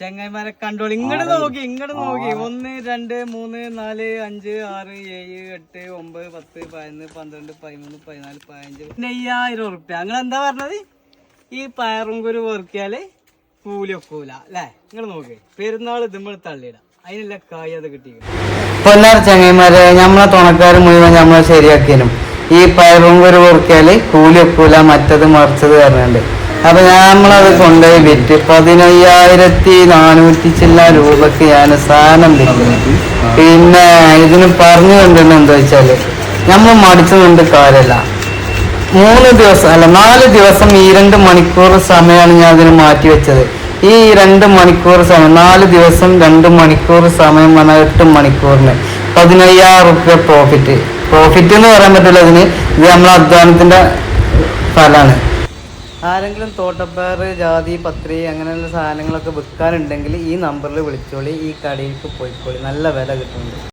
ചെങ്ങായിമാരെ കണ്ടോളി. ഇങ്ങോട്ട് നോക്കി 1 2 3 4 5 6 7 8 9 10 11 12 13 14 15 5000 ഉറുപ്പ്യ. നിങ്ങൾ എന്താ പറഞ്ഞത്? ഈ പയറും കുരു വെറുക്കിയാല് കൂലി ഒക്കൂല അല്ലേ? നിങ്ങൾ നോക്കി പെരുന്നാൾ ഇതുമ്പോൾ തള്ളിയിടാം. അതിനുള്ള കായ് അത് കിട്ടിയിരിക്കും. പൊന്നാർ ചെങ്ങായിമാരെ, നമ്മളെ തുണക്കാർ മുഴുവൻ നമ്മളെ ശരിയാക്കിനും ഈ പയറും കുരു വെറുക്കിയാല് കൂലി ഒക്കൂല, മറ്റത് മറിച്ചത് പറഞ്ഞുണ്ട്. അപ്പൊ നമ്മളത് കൊണ്ടുപോയി വിറ്റ് 15,400 ചില്ല രൂപക്ക് ഞാൻ സാധനം വിൽക്കുന്നു. പിന്നെ ഇതിന് പറഞ്ഞു കൊണ്ടുവരുന്ന എന്താ വെച്ചാല് നമ്മൾ മടിച്ചു കൊണ്ട് കാര്യമല്ല. 3 ദിവസം അല്ല 4 ദിവസം ഈ 2 മണിക്കൂർ സമയമാണ് ഞാൻ അതിന് മാറ്റി വെച്ചത്. ഈ 2 മണിക്കൂർ സമയം 4 ദിവസം 2 മണിക്കൂർ സമയം പറഞ്ഞാൽ 8 മണിക്കൂറിന് 15,000 റുപ്യ പ്രോഫിറ്റ് എന്ന് പറയാൻ പറ്റില്ല. ഇതിന് ഇത് നമ്മളെ അധ്വാനത്തിന്റെ ഫലമാണ്. ആരെങ്കിലും തോട്ടപ്പയർ, ജാതി, പത്രി അങ്ങനെയുള്ള സാധനങ്ങളൊക്കെ വിൽക്കാനുണ്ടെങ്കിൽ ഈ നമ്പറിൽ വിളിച്ചോളി, ഈ കടയിലേക്ക് പോയിക്കോളി, നല്ല വില കിട്ടുന്നുണ്ട്.